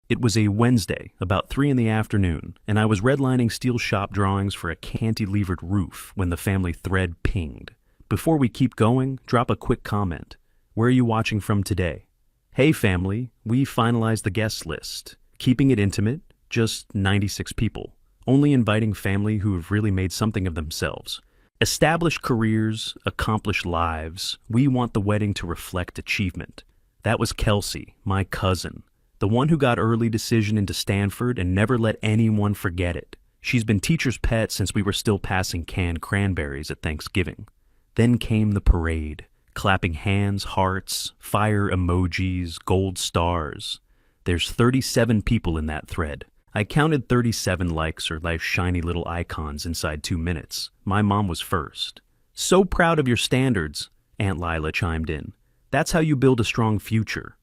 It was a Wednesday, about 3 in the afternoon, and I was redlining steel shop drawings for a cantilevered roof when the family thread pinged. Before we keep going, drop a quick comment. Where are you watching from today? Hey family, we finalized the guest list. Keeping it intimate, just 96 people. Only inviting family who have really made something of themselves. Established careers, accomplished lives. We want the wedding to reflect achievement. That was Kelsey, my cousin. The one who got early decision into Stanford and never let anyone forget it. She's been teacher's pet since we were still passing canned cranberries at Thanksgiving. Then came the parade. Clapping hands, hearts, fire emojis, gold stars. There's 37 people in that thread. I counted 37 likes or life's shiny little icons inside 2 minutes. My mom was first. So proud of your standards, Aunt Lila chimed in. That's how you build a strong future.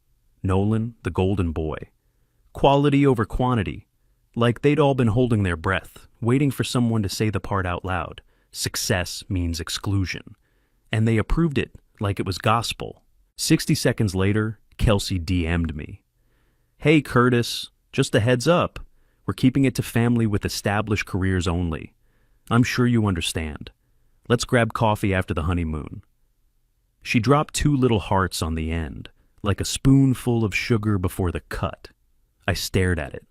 Nolan, the golden boy. Quality over quantity. Like they'd all been holding their breath, waiting for someone to say the part out loud. Success means exclusion. And they approved it like it was gospel. 60 seconds later, Kelsey DM'd me. Hey Curtis, just a heads up. We're keeping it to family with established careers only. I'm sure you understand. Let's grab coffee after the honeymoon. She dropped 2 little hearts on the end, like a spoonful of sugar before the cut. I stared at it.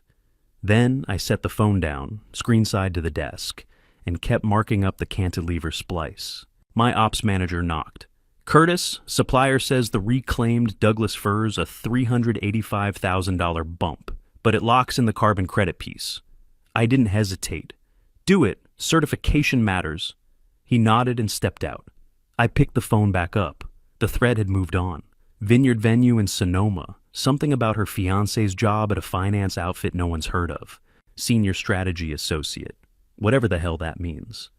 Then I set the phone down, screen side to the desk, and kept marking up the cantilever splice. My ops manager knocked. Curtis, supplier says the reclaimed Douglas fir's a $385,000 bump, but it locks in the carbon credit piece. I didn't hesitate. Do it. Certification matters. He nodded and stepped out. I picked the phone back up. The thread had moved on. Vineyard venue in Sonoma. Something about her fiancé's job at a finance outfit no one's heard of. Senior strategy associate. Whatever the hell that means.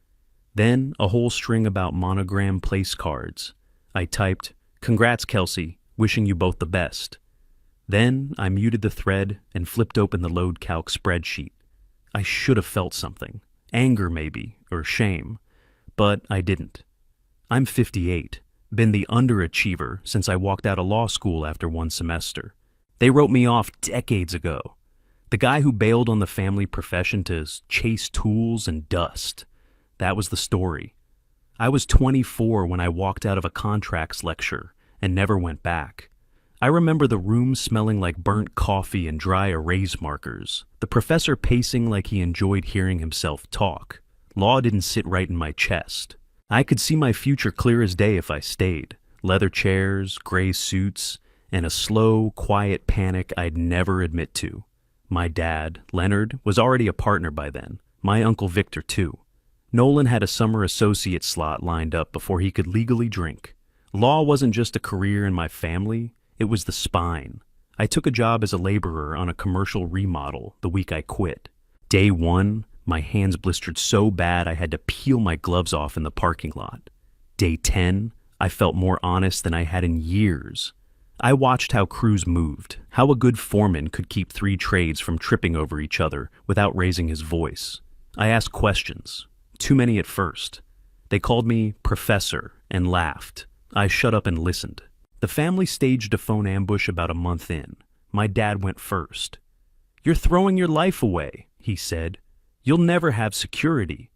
Then a whole string about monogram place cards. I typed, "Congrats, Kelsey. Wishing you both the best." Then I muted the thread and flipped open the load calc spreadsheet. I should have felt something. Anger maybe, or shame. But I didn't. I'm 58. Been the underachiever since I walked out of law school after 1 semester. They wrote me off decades ago. The guy who bailed on the family profession to chase tools and dust. That was the story. I was 24 when I walked out of a contracts lecture and never went back. I remember the room smelling like burnt coffee and dry erase markers, the professor pacing like he enjoyed hearing himself talk. Law didn't sit right in my chest. I could see my future clear as day if I stayed. Leather chairs, gray suits, and a slow, quiet panic I'd never admit to. My dad, Leonard, was already a partner by then. My uncle Victor, too. Nolan had a summer associate slot lined up before he could legally drink. Law wasn't just a career in my family, it was the spine. I took a job as a laborer on a commercial remodel the week I quit. Day 1, my hands blistered so bad I had to peel my gloves off in the parking lot. Day 10, I felt more honest than I had in years. I watched how crews moved, how a good foreman could keep 3 trades from tripping over each other without raising his voice. I asked questions. Too many at first. They called me Professor and laughed. I shut up and listened. The family staged a phone ambush about a month in. My dad went first. "You're throwing your life away," he said. "You'll never have security."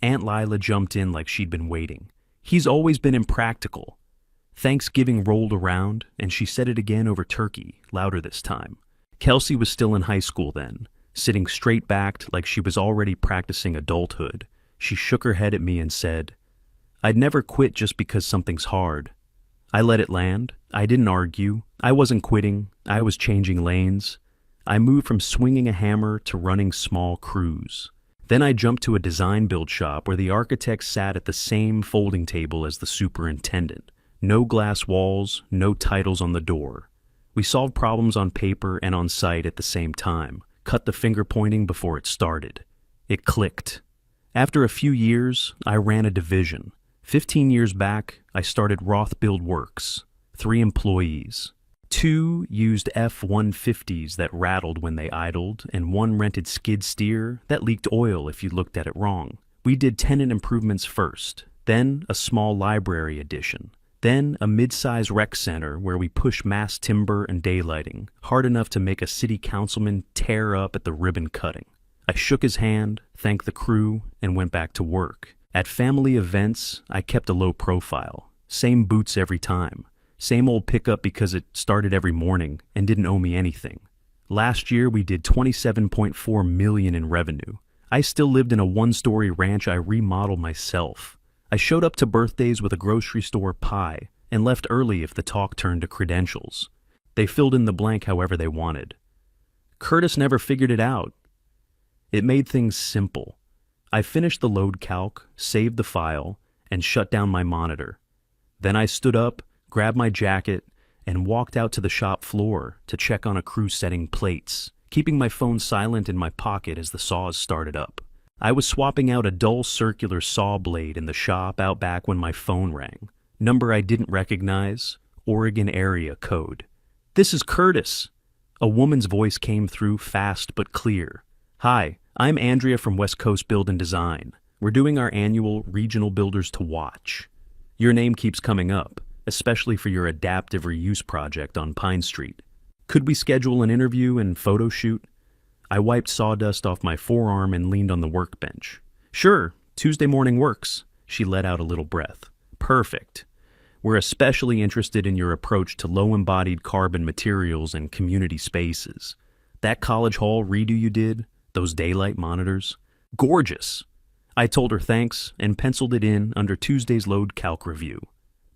Aunt Lila jumped in like she'd been waiting. "He's always been impractical." Thanksgiving rolled around, and she said it again over turkey, louder this time. Kelsey was still in high school then, sitting straight-backed like she was already practicing adulthood. She shook her head at me and said, "I'd never quit just because something's hard." I let it land. I didn't argue. I wasn't quitting. I was changing lanes. I moved from swinging a hammer to running small crews. Then I jumped to a design build shop where the architect sat at the same folding table as the superintendent. No glass walls, no titles on the door. We solved problems on paper and on site at the same time, cut the finger pointing before it started. It clicked. After a few years, I ran a division. 15 years back, I started Roth Build Works. 3 employees. 2 used F-150s that rattled when they idled, and 1 rented skid steer that leaked oil if you looked at it wrong. We did tenant improvements first, then a small library addition, Then a mid-size rec center where we push mass timber and daylighting, hard enough to make a city councilman tear up at the ribbon cutting. I shook his hand, thanked the crew, and went back to work. At family events, I kept a low profile. Same boots every time. Same old pickup because it started every morning and didn't owe me anything. Last year, we did $27.4 million in revenue. I still lived in a one-story ranch I remodeled myself. I showed up to birthdays with a grocery store pie and left early if the talk turned to credentials. They filled in the blank however they wanted. Curtis never figured it out. It made things simple. I finished the load calc, saved the file, and shut down my monitor. Then I stood up, grabbed my jacket, and walked out to the shop floor to check on a crew setting plates, keeping my phone silent in my pocket as the saws started up. I was swapping out a dull circular saw blade in the shop out back when my phone rang. Number I didn't recognize, Oregon area code. "This is Curtis." A woman's voice came through fast but clear. "Hi, I'm Andrea from West Coast Build and Design. We're doing our annual Regional Builders to Watch. Your name keeps coming up, especially for your adaptive reuse project on Pine Street. Could we schedule an interview and photo shoot?" I wiped sawdust off my forearm and leaned on the workbench. "Sure, Tuesday morning works." She let out a little breath. "Perfect. We're especially interested in your approach to low-embodied carbon materials and community spaces. That college hall redo you did, those daylight monitors, gorgeous." I told her thanks and penciled it in under Tuesday's load calc review.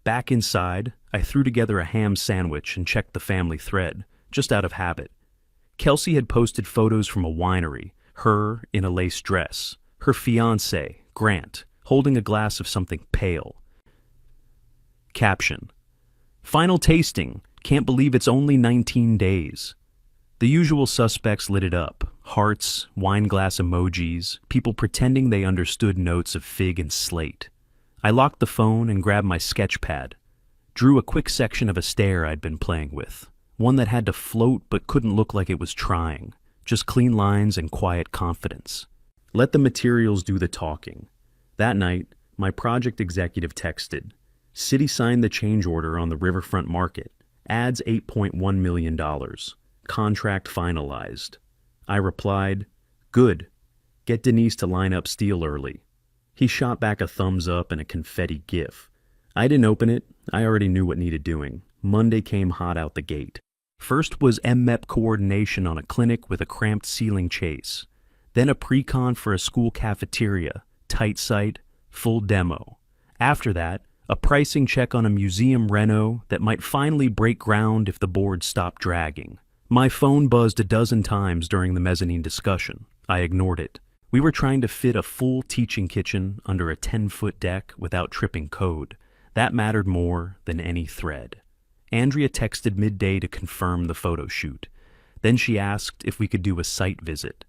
Back inside, I threw together a ham sandwich and checked the family thread, just out of habit. Kelsey had posted photos from a winery, her in a lace dress, her fiancé, Grant, holding a glass of something pale. Caption: "Final tasting. Can't believe it's only 19 days. The usual suspects lit it up. Hearts, wine glass emojis, people pretending they understood notes of fig and slate. I locked the phone and grabbed my sketch pad. Drew a quick section of a stair I'd been playing with. One that had to float but couldn't look like it was trying. Just clean lines and quiet confidence. Let the materials do the talking. That night, my project executive texted. City signed the change order on the riverfront market. Adds $8.1 million. Contract finalized. I replied, "Good. Get Denise to line up steel early." He shot back a thumbs up and a confetti gif. I didn't open it. I already knew what needed doing. Monday came hot out the gate. First was MEP coordination on a clinic with a cramped ceiling chase. Then a pre-con for a school cafeteria, tight site, full demo. After that, a pricing check on a museum reno that might finally break ground if the board stopped dragging. My phone buzzed a dozen times during the mezzanine discussion. I ignored it. We were trying to fit a full teaching kitchen under a 10-foot deck without tripping code. That mattered more than any thread. Andrea texted midday to confirm the photo shoot. Then she asked if we could do a site visit.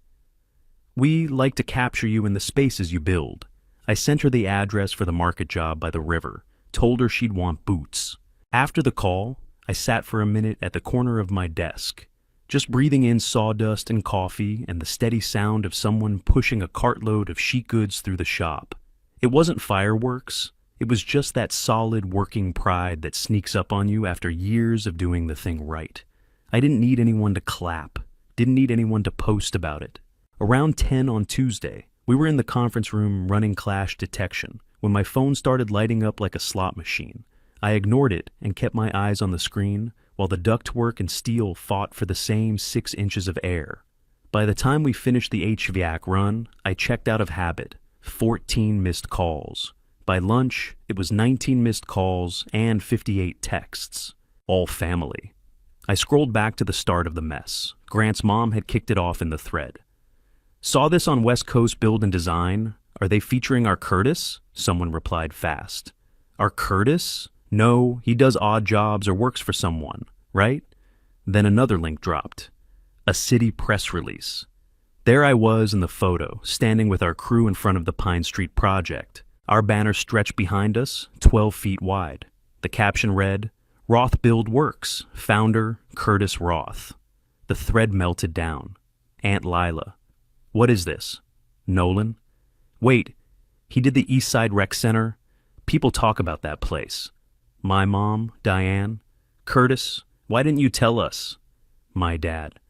"We like to capture you in the spaces you build." I sent her the address for the market job by the river, told her she'd want boots. After the call, I sat for a minute at the corner of my desk, just breathing in sawdust and coffee and the steady sound of someone pushing a cartload of sheet goods through the shop. It wasn't fireworks. It was just that solid working pride that sneaks up on you after years of doing the thing right. I didn't need anyone to clap, didn't need anyone to post about it. Around 10 on Tuesday, we were in the conference room running clash detection when my phone started lighting up like a slot machine. I ignored it and kept my eyes on the screen while the ductwork and steel fought for the same 6 inches of air. By the time we finished the HVAC run, I checked out of habit. 14 missed calls. By lunch, it was 19 missed calls and 58 texts. All family. I scrolled back to the start of the mess. Grant's mom had kicked it off in the thread. "Saw this on West Coast Build and Design. Are they featuring our Curtis?" Someone replied fast. "Our Curtis? No, he does odd jobs or works for someone, right?" Then another link dropped. A city press release. There I was in the photo, standing with our crew in front of the Pine Street project. Our banner stretched behind us, 12 feet wide. The caption read, "Roth Build Works, founder Curtis Roth." The thread melted down. Aunt Lila. "What is this? Nolan? Wait, he did the East Side Rec Center? People talk about that place." My mom, Diane. Curtis, why didn't you tell us? My dad.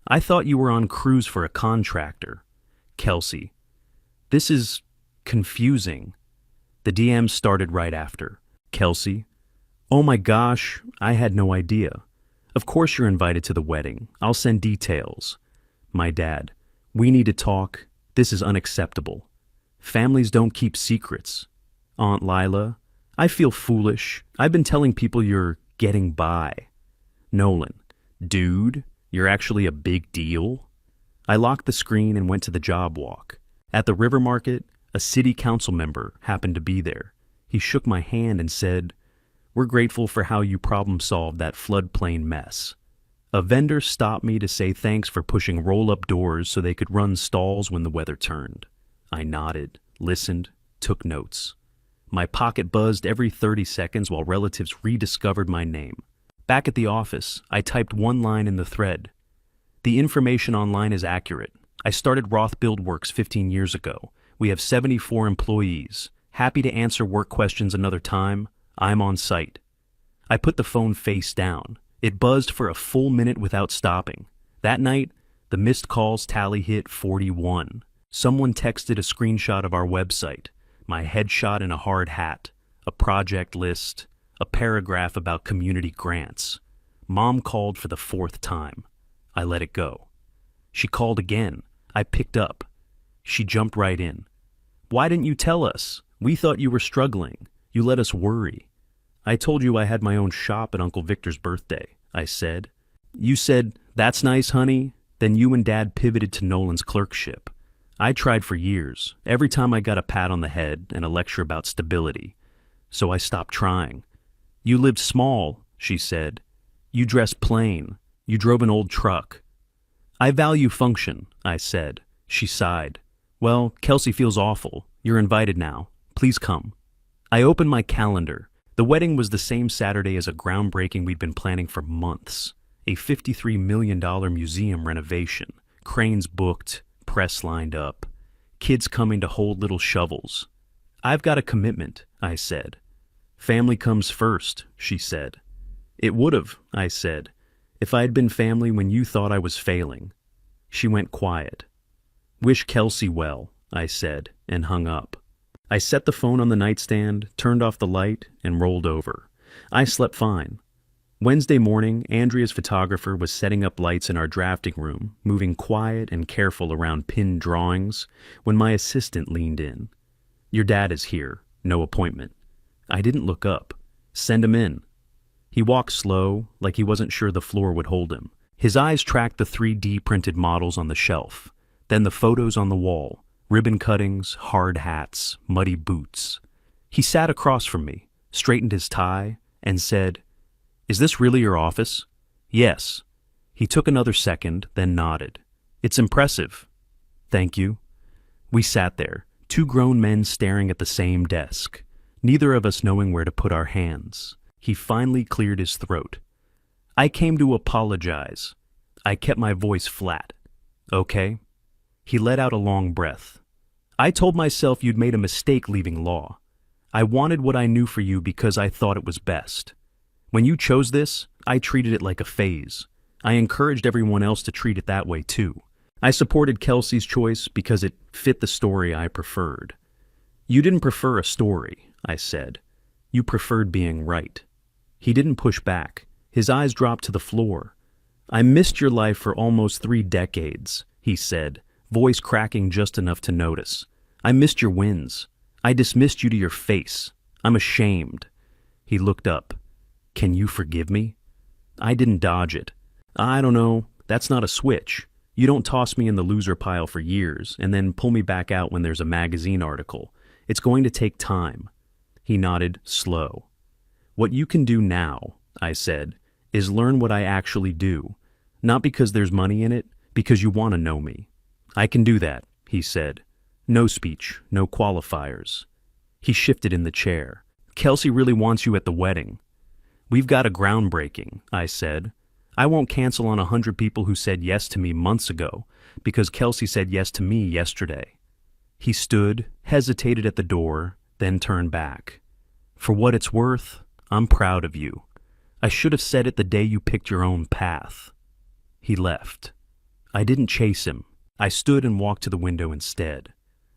I thought you were on cruise for a contractor. Kelsey. This is confusing. The DM started right after. Kelsey. Oh my gosh, I had no idea. Of course you're invited to the wedding. I'll send details. My dad. We need to talk. This is unacceptable. Families don't keep secrets. Aunt Lila. I feel foolish. I've been telling people you're getting by. Nolan. Dude, you're actually a big deal? I locked the screen and went to the job walk. At the river market, a city council member happened to be there. He shook my hand and said, "We're grateful for how you problem-solved that floodplain mess." A vendor stopped me to say thanks for pushing roll-up doors so they could run stalls when the weather turned. I nodded, listened, took notes. My pocket buzzed every 30 seconds while relatives rediscovered my name. Back at the office, I typed one line in the thread. The information online is accurate. I started Roth Buildworks 15 years ago. We have 74 employees. Happy to answer work questions another time. I'm on site. I put the phone face down. It buzzed for a full minute without stopping. That night, the missed calls tally hit 41. Someone texted a screenshot of our website, my headshot in a hard hat, a project list, a paragraph about community grants. Mom called for the 4th time. I let it go. She called again. I picked up. She jumped right in. Why didn't you tell us? We thought you were struggling. You let us worry. I told you I had my own shop at Uncle Victor's birthday, I said. You said, "That's nice, honey." Then you and Dad pivoted to Nolan's clerkship. I tried for years, every time I got a pat on the head and a lecture about stability. So I stopped trying. You lived small, she said. You dressed plain. You drove an old truck. I value function, I said. She sighed. Well, Kelsey feels awful. You're invited now. Please come. I opened my calendar. The wedding was the same Saturday as a groundbreaking we'd been planning for months. A $53 million museum renovation. Cranes booked, press lined up. Kids coming to hold little shovels. I've got a commitment, I said. Family comes first, she said. It would've, I said, if I had been family when you thought I was failing. She went quiet. Wish Kelsey well, I said, and hung up. I set the phone on the nightstand, turned off the light, and rolled over. I slept fine. Wednesday morning, Andrea's photographer was setting up lights in our drafting room, moving quiet and careful around pinned drawings, when my assistant leaned in. Your dad is here. No appointment. I didn't look up. Send him in. He walked slow, like he wasn't sure the floor would hold him. His eyes tracked the 3D printed models on the shelf, then the photos on the wall, ribbon cuttings, hard hats, muddy boots. He sat across from me, straightened his tie, and said, "Is this really your office?" "Yes." He took another second, then nodded. "It's impressive." "Thank you." We sat there, 2 grown men staring at the same desk, neither of us knowing where to put our hands. He finally cleared his throat. "I came to apologize." I kept my voice flat. "Okay." He let out a long breath. "I told myself you'd made a mistake leaving law. I wanted what I knew for you because I thought it was best. When you chose this, I treated it like a phase. I encouraged everyone else to treat it that way too. I supported Kelsey's choice because it fit the story I preferred." "You didn't prefer a story," I said. "You preferred being right." He didn't push back. His eyes dropped to the floor. "I missed your life for almost 3 decades, he said, voice cracking just enough to notice. "I missed your wins. I dismissed you to your face. I'm ashamed." He looked up. "Can you forgive me?" I didn't dodge it. "I don't know. That's not a switch. You don't toss me in the loser pile for years and then pull me back out when there's a magazine article. It's going to take time." He nodded, slow. "What you can do now," I said, "is learn what I actually do. Not because there's money in it, because you want to know me." "I can do that," he said. "No speech, no qualifiers." He shifted in the chair. "Kelsey really wants you at the wedding." "We've got a groundbreaking," I said. "I won't cancel on 100 people who said yes to me months ago, because Kelsey said yes to me yesterday." He stood, hesitated at the door, then turned back. "For what it's worth, I'm proud of you. I should have said it the day you picked your own path." He left. I didn't chase him. I stood and walked to the window instead.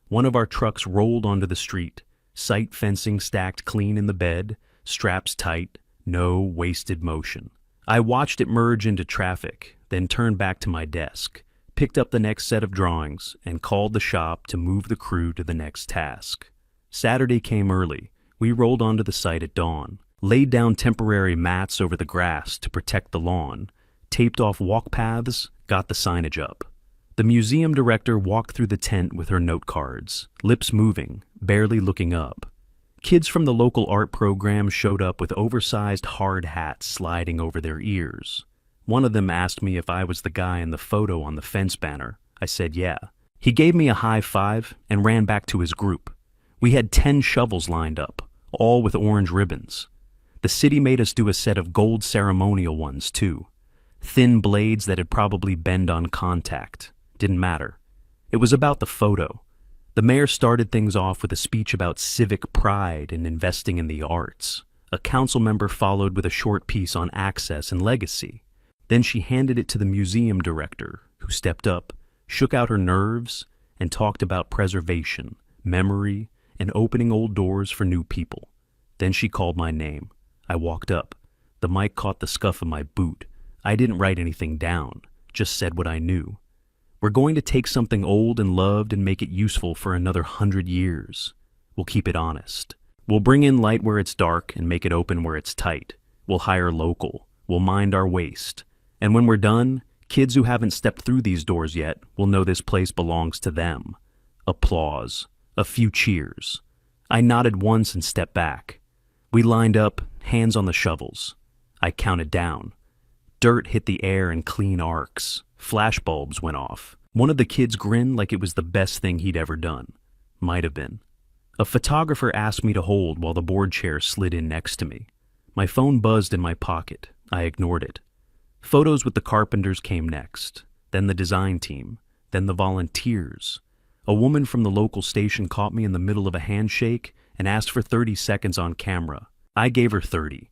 One of our trucks rolled onto the street, sight fencing stacked clean in the bed, straps tight, no wasted motion. I watched it merge into traffic, then turned back to my desk, picked up the next set of drawings, and called the shop to move the crew to the next task. Saturday came early. We rolled onto the site at dawn, laid down temporary mats over the grass to protect the lawn, taped off walk paths, got the signage up. The museum director walked through the tent with her note cards, lips moving, barely looking up. Kids from the local art program showed up with oversized hard hats sliding over their ears. One of them asked me if I was the guy in the photo on the fence banner. I said yeah. He gave me a high five and ran back to his group. We had 10 shovels lined up, all with orange ribbons. The city made us do a set of gold ceremonial ones, too. Thin blades that had probably bend on contact. Didn't matter. It was about the photo. The mayor started things off with a speech about civic pride and investing in the arts. A council member followed with a short piece on access and legacy. Then she handed it to the museum director, who stepped up, shook out her nerves, and talked about preservation, memory, and opening old doors for new people. Then she called my name. I walked up. The mic caught the scuff of my boot. I didn't write anything down, just said what I knew. We're going to take something old and loved and make it useful for another 100 years. We'll keep it honest. We'll bring in light where it's dark and make it open where it's tight. We'll hire local. We'll mind our waste. And when we're done, kids who haven't stepped through these doors yet will know this place belongs to them. Applause. A few cheers. I nodded once and stepped back. We lined up, hands on the shovels. I counted down. Dirt hit the air in clean arcs. Flashbulbs went off. One of the kids grinned like it was the best thing he'd ever done. Might have been. A photographer asked me to hold while the board chair slid in next to me. My phone buzzed in my pocket. I ignored it. Photos with the carpenters came next, then the design team, then the volunteers. A woman from the local station caught me in the middle of a handshake and asked for 30 seconds on camera. I gave her 30.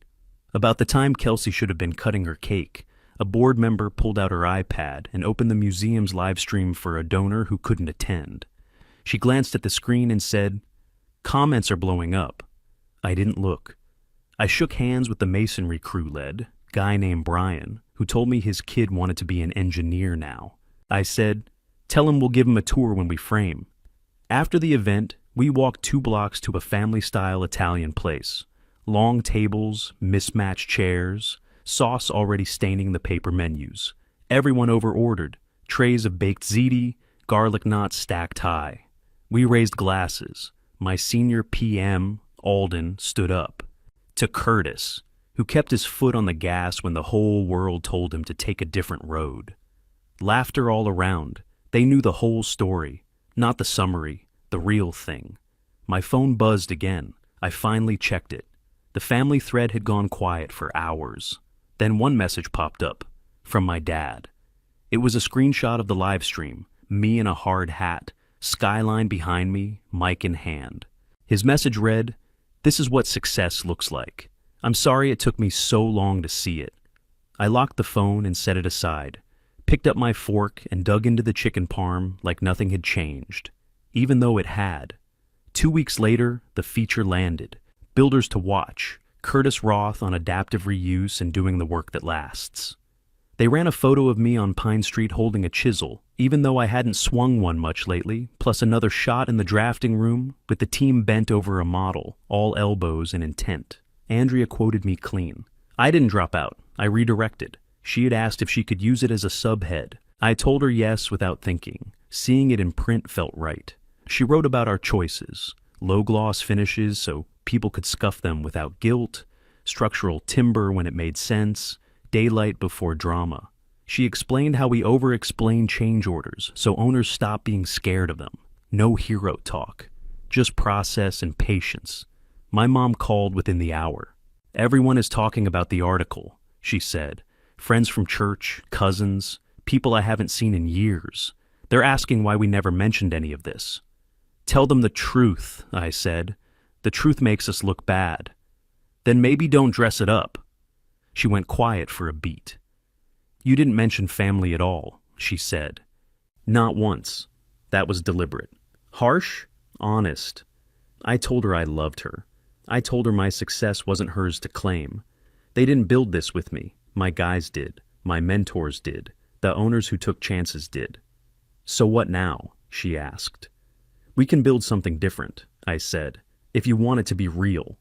About the time Kelsey should have been cutting her cake, a board member pulled out her iPad and opened the museum's live stream for a donor who couldn't attend. She glanced at the screen and said, "Comments are blowing up." I didn't look. I shook hands with the masonry crew lead, guy named Brian, who told me his kid wanted to be an engineer now. I said, "Tell him we'll give him a tour when we frame." After the event, we walked 2 blocks to a family-style Italian place. Long tables, mismatched chairs, sauce already staining the paper menus. Everyone over-ordered, trays of baked ziti, garlic knots stacked high. We raised glasses. My senior PM, Alden, stood up. To Curtis, who kept his foot on the gas when the whole world told him to take a different road. Laughter all around. They knew the whole story, not the summary, the real thing. My phone buzzed again. I finally checked it. The family thread had gone quiet for hours. Then one message popped up, from my dad. It was a screenshot of the live stream, me in a hard hat, skyline behind me, mic in hand. His message read, "This is what success looks like. I'm sorry it took me so long to see it." I locked the phone and set it aside, picked up my fork and dug into the chicken parm like nothing had changed, even though it had. 2 weeks later, the feature landed. Builders to watch, Curtis Roth on adaptive reuse and doing the work that lasts. They ran a photo of me on Pine Street holding a chisel, even though I hadn't swung one much lately, plus another shot in the drafting room with the team bent over a model, all elbows and intent. Andrea quoted me clean. I didn't drop out. I redirected. She had asked if she could use it as a subhead. I told her yes without thinking. Seeing it in print felt right. She wrote about our choices. Low-gloss finishes so people could scuff them without guilt, structural timber when it made sense, daylight before drama. She explained how we over-explain change orders so owners stop being scared of them. No hero talk. Just process and patience. My mom called within the hour. "Everyone is talking about the article," she said. "Friends from church, cousins, people I haven't seen in years. They're asking why we never mentioned any of this." "Tell them the truth," I said. "The truth makes us look bad." Then maybe don't dress it up. She went quiet for a beat. You didn't mention family at all, she said. Not once. That was deliberate. Harsh? Honest. I told her I loved her. I told her my success wasn't hers to claim. They didn't build this with me. My guys did. My mentors did. The owners who took chances did. So what now? She asked. We can build something different, I said, if you want it to be real.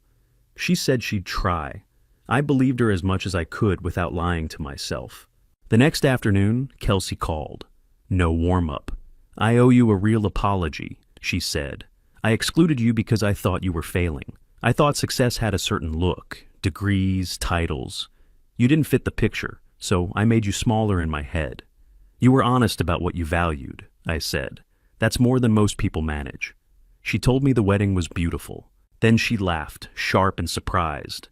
She said she'd try. I believed her as much as I could without lying to myself. The next afternoon, Kelsey called. No warm-up. I owe you a real apology, she said. I excluded you because I thought you were failing. I thought success had a certain look, degrees, titles. You didn't fit the picture, so I made you smaller in my head. You were honest about what you valued, I said. That's more than most people manage. She told me the wedding was beautiful. Then she laughed, sharp and surprised.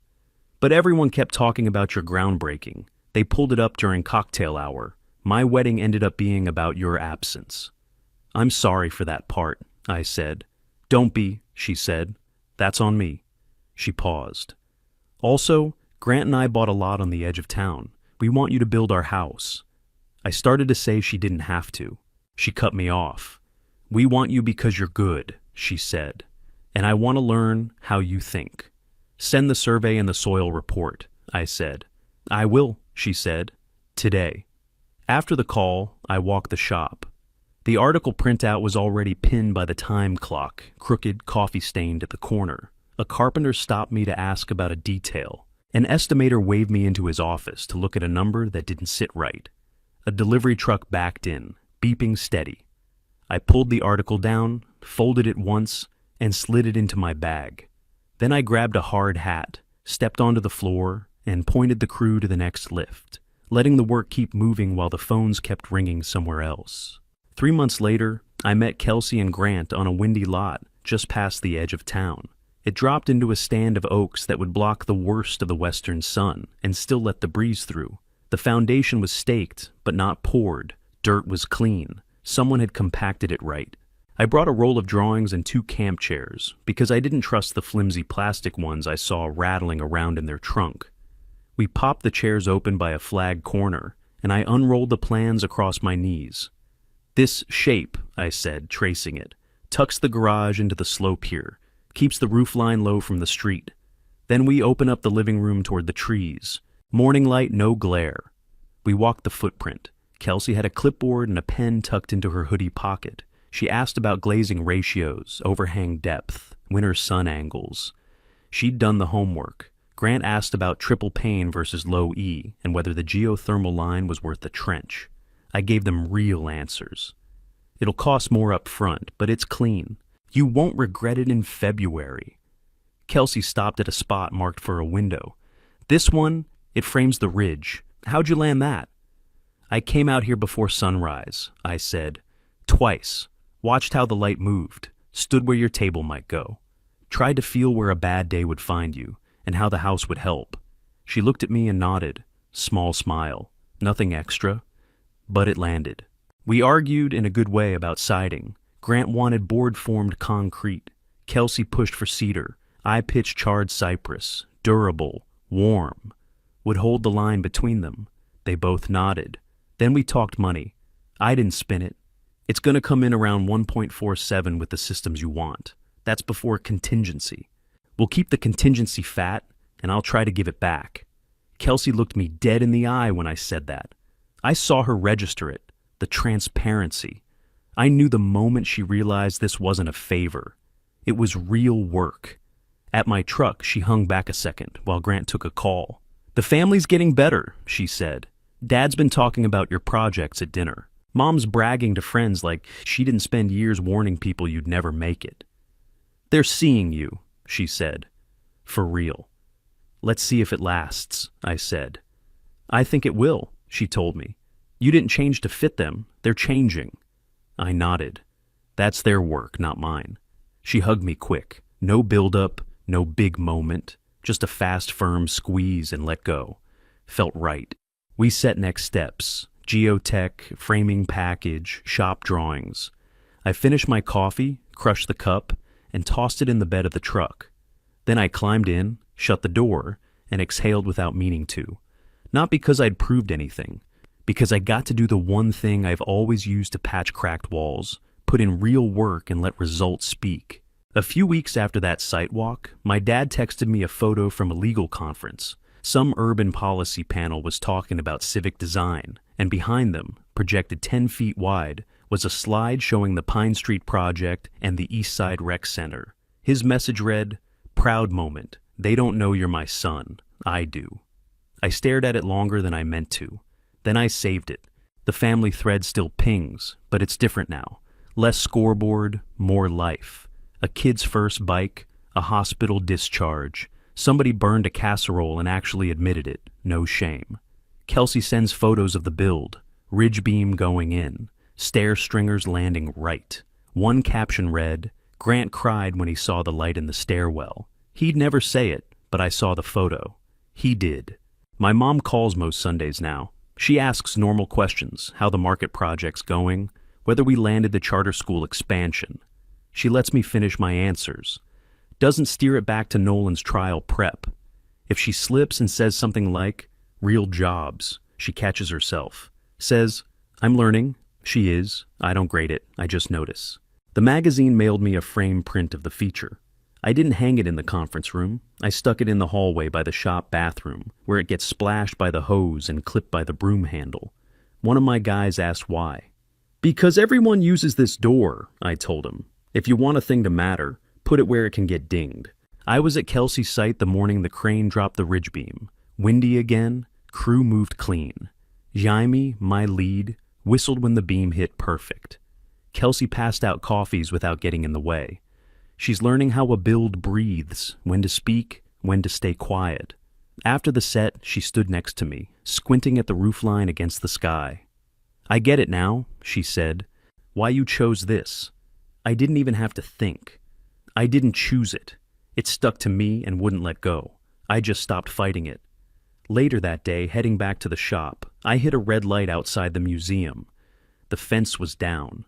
But everyone kept talking about your groundbreaking. They pulled it up during cocktail hour. My wedding ended up being about your absence. I'm sorry for that part, I said. Don't be, she said. That's on me. She paused. Also, Grant and I bought a lot on the edge of town. We want you to build our house. I started to say she didn't have to. She cut me off. We want you because you're good, she said. And I want to learn how you think. Send the survey and the soil report, I said. I will, she said. Today. After the call, I walked the shop. The article printout was already pinned by the time clock, crooked, coffee-stained at the corner. A carpenter stopped me to ask about a detail. An estimator waved me into his office to look at a number that didn't sit right. A delivery truck backed in, beeping steady. I pulled the article down, folded it once, and slid it into my bag. Then I grabbed a hard hat, stepped onto the floor, and pointed the crew to the next lift, letting the work keep moving while the phones kept ringing somewhere else. 3 months later, I met Kelsey and Grant on a windy lot just past the edge of town. It dropped into a stand of oaks that would block the worst of the western sun and still let the breeze through. The foundation was staked, but not poured. Dirt was clean. Someone had compacted it right. I brought a roll of drawings and 2 camp chairs because I didn't trust the flimsy plastic ones I saw rattling around in their trunk. We popped the chairs open by a flag corner, and I unrolled the plans across my knees. This shape, I said, tracing it, tucks the garage into the slope here, keeps the roofline low from the street. Then we open up the living room toward the trees. Morning light, no glare. We walked the footprint. Kelsey had a clipboard and a pen tucked into her hoodie pocket. She asked about glazing ratios, overhang depth, winter sun angles. She'd done the homework. Grant asked about triple pane versus low E and whether the geothermal line was worth the trench. I gave them real answers. It'll cost more up front, but it's clean. You won't regret it in February. Kelsey stopped at a spot marked for a window. This one, it frames the ridge. How'd you land that? I came out here before sunrise, I said. Twice. Watched how the light moved. Stood where your table might go. Tried to feel where a bad day would find you and how the house would help. She looked at me and nodded. Small smile. Nothing extra. But it landed. We argued in a good way about siding. Grant wanted board-formed concrete. Kelsey pushed for cedar. I pitched charred cypress. Durable. Warm. Would hold the line between them. They both nodded. Then we talked money. I didn't spin it. It's going to come in around 1.47 with the systems you want. That's before contingency. We'll keep the contingency fat, and I'll try to give it back. Kelsey looked me dead in the eye when I said that. I saw her register it, the transparency. I knew the moment she realized this wasn't a favor. It was real work. At my truck, she hung back a second while Grant took a call. The family's getting better, she said. Dad's been talking about your projects at dinner. Mom's bragging to friends like she didn't spend years warning people you'd never make it. They're seeing you, she said. For real. Let's see if it lasts, I said. I think it will, she told me. You didn't change to fit them. They're changing. I nodded. That's their work, not mine. She hugged me quick. No build-up, no big moment. Just a fast, firm squeeze and let go. Felt right. We set next steps. Geotech, framing package, shop drawings. I finished my coffee, crushed the cup, and tossed it in the bed of the truck. Then I climbed in, shut the door, and exhaled without meaning to. Not because I'd proved anything, because I got to do the one thing I've always used to patch cracked walls, put in real work and let results speak. A few weeks after that site walk, my dad texted me a photo from a legal conference. Some urban policy panel was talking about civic design, and behind them, projected 10 feet wide, was a slide showing the Pine Street Project and the East Side Rec Center. His message read, "Proud moment. They don't know you're my son. I do." I stared at it longer than I meant to. Then I saved it. The family thread still pings, but it's different now. Less scoreboard, more life. A kid's first bike, a hospital discharge. Somebody burned a casserole and actually admitted it. No shame. Kelsey sends photos of the build. Ridge beam going in. Stair stringers landing right. One caption read, "Grant cried when he saw the light in the stairwell." He'd never say it, but I saw the photo. He did. My mom calls most Sundays now. She asks normal questions, how the market project's going, whether we landed the charter school expansion. She lets me finish my answers. Doesn't steer it back to Nolan's trial prep. If she slips and says something like, "real jobs," she catches herself. Says, "I'm learning." She is. I don't grade it. I just notice. The magazine mailed me a frame print of the feature. I didn't hang it in the conference room. I stuck it in the hallway by the shop bathroom, where it gets splashed by the hose and clipped by the broom handle. One of my guys asked why. "Because everyone uses this door," I told him. "If you want a thing to matter, put it where it can get dinged." I was at Kelsey's site the morning the crane dropped the ridge beam. Windy again, crew moved clean. Jaime, my lead, whistled when the beam hit perfect. Kelsey passed out coffees without getting in the way. She's learning how a build breathes, when to speak, when to stay quiet. After the set, she stood next to me, squinting at the roofline against the sky. "I get it now," she said. "Why you chose this. I didn't even have to think. I didn't choose it. It stuck to me and wouldn't let go. I just stopped fighting it." Later that day, heading back to the shop, I hit a red light outside the museum. The fence was down.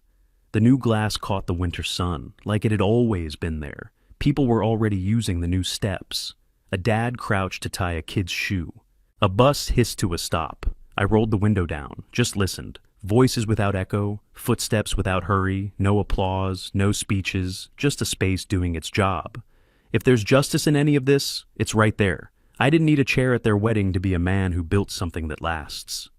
The new glass caught the winter sun, like it had always been there. People were already using the new steps. A dad crouched to tie a kid's shoe. A bus hissed to a stop. I rolled the window down, just listened. Voices without echo, footsteps without hurry, no applause, no speeches, just a space doing its job. If there's justice in any of this, it's right there. I didn't need a chair at their wedding to be a man who built something that lasts.